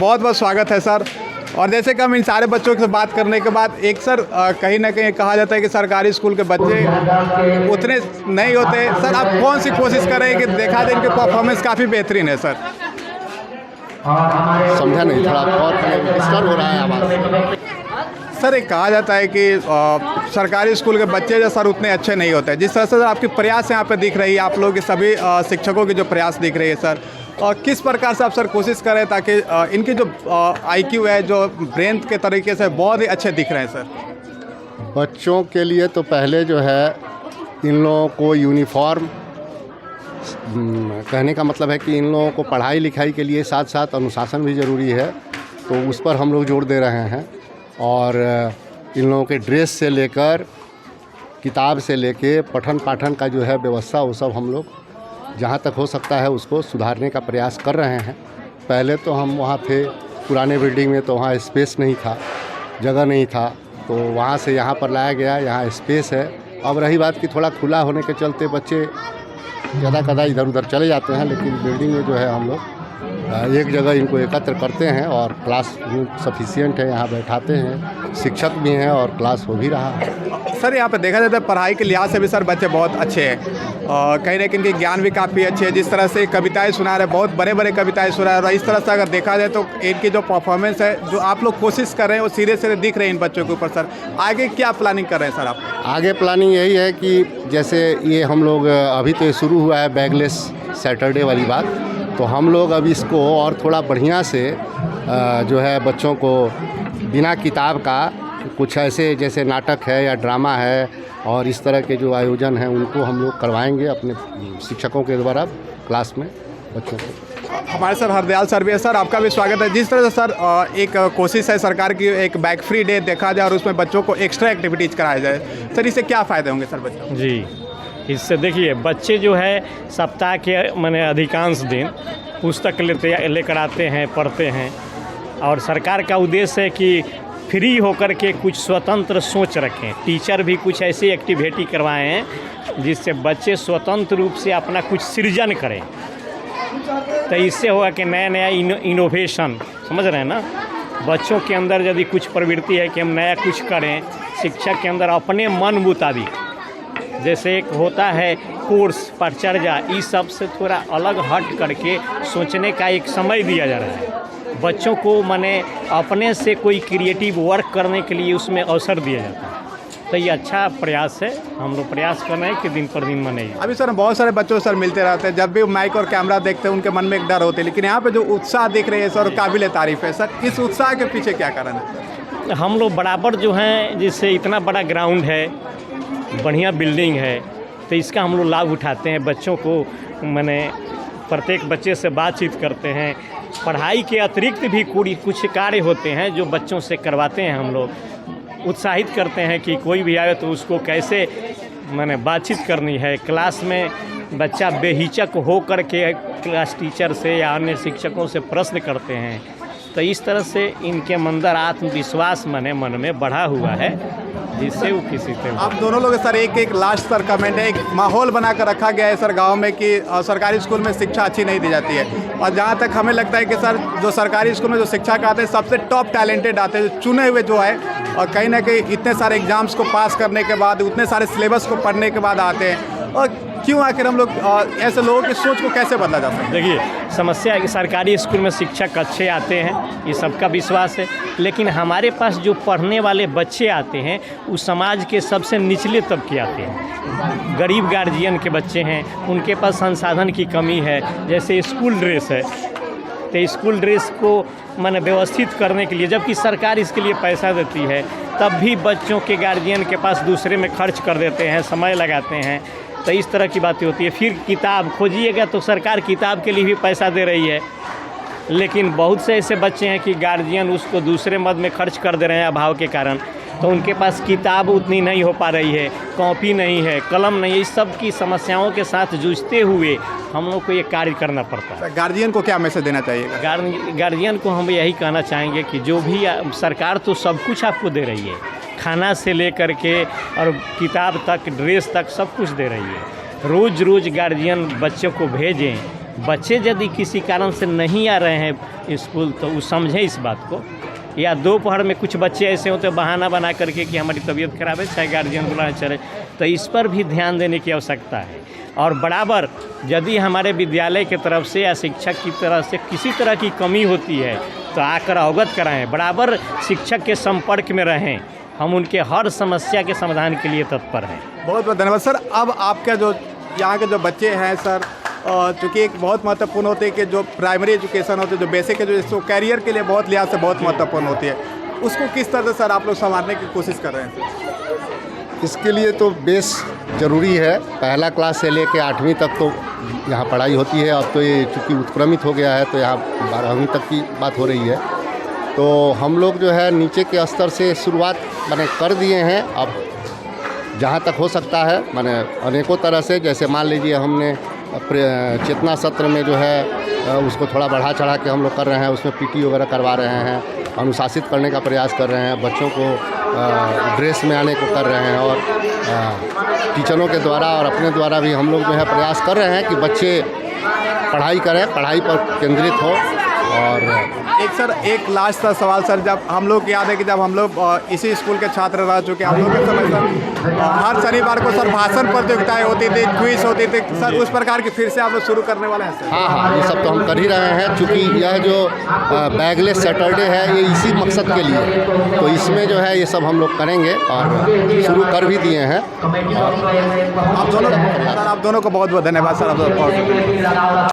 बहुत बहुत स्वागत है सर। और जैसे कि हम इन सारे बच्चों से बात करने के बाद एक सर कहीं ना कहीं कहा जाता है कि सरकारी स्कूल के बच्चे उतने नहीं होते। सर आप कौन सी कोशिश कर रहे हैं कि देखा जाए इनके परफॉर्मेंस काफ़ी बेहतरीन है सर? समझा नहीं, थोड़ा बहुत डिस्टर्ब हो रहा है आवाज़। सर एक कहा जाता है कि सरकारी स्कूल के बच्चे जो सर उतने अच्छे नहीं होते। जिस तरह से सर आपकी प्रयास यहाँ पे दिख रही है, आप लोग के सभी शिक्षकों की जो प्रयास दिख रही है सर, और किस प्रकार से आप सर कोशिश करें ताकि इनकी जो IQ है, जो ब्रेन के तरीके से बहुत ही अच्छे दिख रहे हैं सर? बच्चों के लिए तो पहले जो है इन लोगों को यूनिफॉर्म, कहने का मतलब है कि इन लोगों को पढ़ाई लिखाई के लिए साथ साथ अनुशासन भी ज़रूरी है, तो उस पर हम लोग जोर दे रहे हैं। और इन लोगों के ड्रेस से लेकर किताब से लेके पठन पाठन का जो है व्यवस्था, वो सब हम लोग जहाँ तक हो सकता है उसको सुधारने का प्रयास कर रहे हैं। पहले तो हम वहाँ थे पुराने बिल्डिंग में, तो वहाँ स्पेस नहीं था, जगह नहीं था, तो वहाँ से यहाँ पर लाया गया, यहाँ स्पेस है। अब रही बात कि थोड़ा खुला होने के चलते बच्चे ज़्यादा कदा इधर उधर चले जाते हैं, लेकिन बिल्डिंग में जो है हम लोग एक जगह इनको एकत्र करते हैं और क्लास सफिशिएंट है, यहाँ बैठाते हैं, शिक्षक भी हैं और क्लास हो भी रहा है। सर यहाँ पे देखा जाता है पढ़ाई के लिहाज से भी सर बच्चे बहुत अच्छे हैं, कहीं ना कहीं इनके ज्ञान भी काफ़ी अच्छे हैं। जिस तरह से कविताएं सुना रहे, बहुत बड़े बड़े कविताएं सुना रहे, और इस तरह से अगर देखा जाए तो इनकी जो परफॉर्मेंस है, जो आप लोग कोशिश कर रहे हैं, वो सीधे सीधे दिख रहे हैं इन बच्चों के ऊपर। सर आगे क्या प्लानिंग कर रहे हैं सर आप? आगे प्लानिंग यही है कि जैसे ये हम लोग अभी तो ये शुरू हुआ है बैगलेस सैटरडे वाली बात, तो हम लोग अब इसको और थोड़ा बढ़िया से जो है बच्चों को बिना किताब का कुछ ऐसे जैसे नाटक है या ड्रामा है और इस तरह के जो आयोजन हैं उनको हम लोग करवाएंगे अपने शिक्षकों के द्वारा क्लास में बच्चों को। हमारे सर हरदयाल सर भी है। सर आपका भी स्वागत है। जिस तरह से सर एक कोशिश है सरकार की, एक बैग फ्री डे देखा जाए और उसमें बच्चों को एक्स्ट्रा एक्टिविटीज़ कराया जाए, सर इससे क्या फ़ायदे होंगे सर बच्चों? जी, इससे देखिए बच्चे जो है सप्ताह के माने अधिकांश दिन पुस्तक लेकर आते हैं, पढ़ते हैं, और सरकार का उद्देश्य है कि फ्री होकर के कुछ स्वतंत्र सोच रखें। टीचर भी कुछ ऐसी एक्टिविटी करवाएं हैं जिससे बच्चे स्वतंत्र रूप से अपना कुछ सृजन करें। तो इससे होगा कि नया नया इनोवेशन, समझ रहे हैं ना, बच्चों के अंदर यदि कुछ प्रवृत्ति है कि हम नया कुछ करें, शिक्षक के अंदर अपने मन मुताबिक, जैसे एक होता है कोर्स परिचर्या, इस सब से थोड़ा अलग हट करके सोचने का एक समय दिया जा रहा है। बच्चों को माने अपने से कोई क्रिएटिव वर्क करने के लिए उसमें अवसर दिया जाता है। तो ये अच्छा प्रयास है, हम लोग प्रयास कर रहे हैं कि दिन पर दिन मने। अभी सर बहुत सारे बच्चों सर मिलते रहते हैं, जब भी माइक और कैमरा देखते हैं उनके मन में एक डर होती है, लेकिन यहाँ पे जो उत्साह दिख रही है सर काबिल तारीफ़ है। सर इस उत्साह के पीछे क्या कारण है? हम लोग बराबर जो हैं, जैसे इतना बड़ा ग्राउंड है, बढ़िया बिल्डिंग है, तो इसका हम लोग लाभ उठाते हैं। बच्चों को मैंने प्रत्येक बच्चे से बातचीत करते हैं। पढ़ाई के अतिरिक्त भी कुछ कार्य होते हैं जो बच्चों से करवाते हैं। हम लोग उत्साहित करते हैं कि कोई भी आए तो उसको कैसे मैंने बातचीत करनी है। क्लास में बच्चा बेहिचक हो कर के क्लास टीचर से या अन्य शिक्षकों से प्रश्न करते हैं, तो इस तरह से इनके अंदर आत्मविश्वास मन में बढ़ा हुआ है, जिससे वो किसी से। आप दोनों लोग सर एक लास्ट सर कमेंट है, एक माहौल बनाकर रखा गया है सर गांव में कि सरकारी स्कूल में शिक्षा अच्छी नहीं दी जाती है, और जहां तक हमें लगता है कि सर जो सरकारी स्कूल में जो शिक्षक आते हैं सबसे टॉप टैलेंटेड आते हैं, जो चुने हुए जो है, और कहीं ना कहीं इतने सारे एग्जाम्स को पास करने के बाद, उतने सारे सिलेबस को पढ़ने के बाद आते हैं। और क्यों आखिर हम लोग ऐसे लोगों की सोच को कैसे बदला जा सकता है? देखिए समस्या है कि सरकारी स्कूल में शिक्षक अच्छे आते हैं, ये सबका विश्वास है, लेकिन हमारे पास जो पढ़ने वाले बच्चे आते हैं वो समाज के सबसे निचले तबके आते हैं। गरीब गार्जियन के बच्चे हैं, उनके पास संसाधन की कमी है। जैसे स्कूल ड्रेस है, तो स्कूल ड्रेस को माने व्यवस्थित करने के लिए, जबकि सरकार इसके लिए पैसा देती है, तब भी बच्चों के गार्जियन के पास दूसरे में खर्च कर देते हैं, समय लगाते हैं। तो इस तरह की बातें होती है। फिर किताब खोजिएगा तो सरकार किताब के लिए भी पैसा दे रही है, लेकिन बहुत से ऐसे बच्चे हैं कि गार्जियन उसको दूसरे मद में खर्च कर दे रहे हैं अभाव के कारण, तो उनके पास किताब उतनी नहीं हो पा रही है, कॉपी नहीं है, कलम नहीं है। इस सब की समस्याओं के साथ जूझते हुए हम लोग को ये कार्य करना पड़ता है। गार्जियन को क्या मैसेज देना चाहिए? गार्जियन को हम यही कहना चाहेंगे कि जो भी सरकार तो सब कुछ आपको दे रही है, खाना से लेकर के और किताब तक, ड्रेस तक सब कुछ दे रही है। रोज़ गार्जियन बच्चों को भेजें बच्चे यदि किसी कारण से नहीं आ रहे हैं स्कूल तो वो समझें इस बात को, या दोपहर में कुछ बच्चे ऐसे होते हैं बहाना बना करके कि हमारी तबीयत खराब है, चाहे गार्जियन बुलाना चले, तो इस पर भी ध्यान देने की आवश्यकता है। और बराबर यदि हमारे विद्यालय की तरफ से या शिक्षक की तरफ से किसी तरह की कमी होती है तो आकर अवगत कराएं, बराबर शिक्षक के संपर्क में रहें, हम उनके हर समस्या के समाधान के लिए तत्पर हैं। बहुत बहुत धन्यवाद सर। अब आपका जो यहाँ के जो बच्चे हैं सर, चूँकि एक बहुत महत्वपूर्ण होती है कि जो प्राइमरी एजुकेशन होती है, जो बेसिक है, जो कैरियर के लिए बहुत लिहाज से बहुत महत्वपूर्ण होती है, उसको किस तरह से सर आप लोग संवारने की कोशिश कर रहे हैं? इसके लिए तो बेस ज़रूरी है। पहला क्लास से लेकर 8वीं तक तो यहाँ पढ़ाई होती है। अब तो ये चूँकि उत्क्रमित हो गया है तो यहाँ 12वीं तक की बात हो रही है। तो हम लोग जो है नीचे के स्तर से शुरुआत मैंने कर दिए हैं। अब जहाँ तक हो सकता है मैंने अनेकों तरह से, जैसे मान लीजिए हमने चेतना सत्र में जो है उसको थोड़ा बढ़ा चढ़ा के हम लोग कर रहे हैं। उसमें पीटी वगैरह करवा रहे हैं, अनुशासित करने का प्रयास कर रहे हैं, बच्चों को ड्रेस में आने को कर रहे हैं, और टीचरों के द्वारा और अपने द्वारा भी हम लोग जो है प्रयास कर रहे हैं कि बच्चे पढ़ाई करें, पढ़ाई पर केंद्रित हो। और एक लास्ट सा सवाल सर, जब हम लोग याद है कि जब हम लोग इसी स्कूल के छात्र रह चुके हम लोग के समय सर हर शनिवार को सर भाषण प्रतियोगिताएं होती थी, क्विज होती थी सर, उस प्रकार की फिर से आप लोग शुरू करने वाले हैं सर? हाँ, ये सब तो हम कर ही रहे हैं। चूँकि यह जो बैगलेस सैटरडे है ये इसी मकसद के लिए, तो इसमें जो है ये सब हम लोग करेंगे और शुरू कर भी दिए हैं। आप दोनों को बहुत बहुत धन्यवाद सर। आप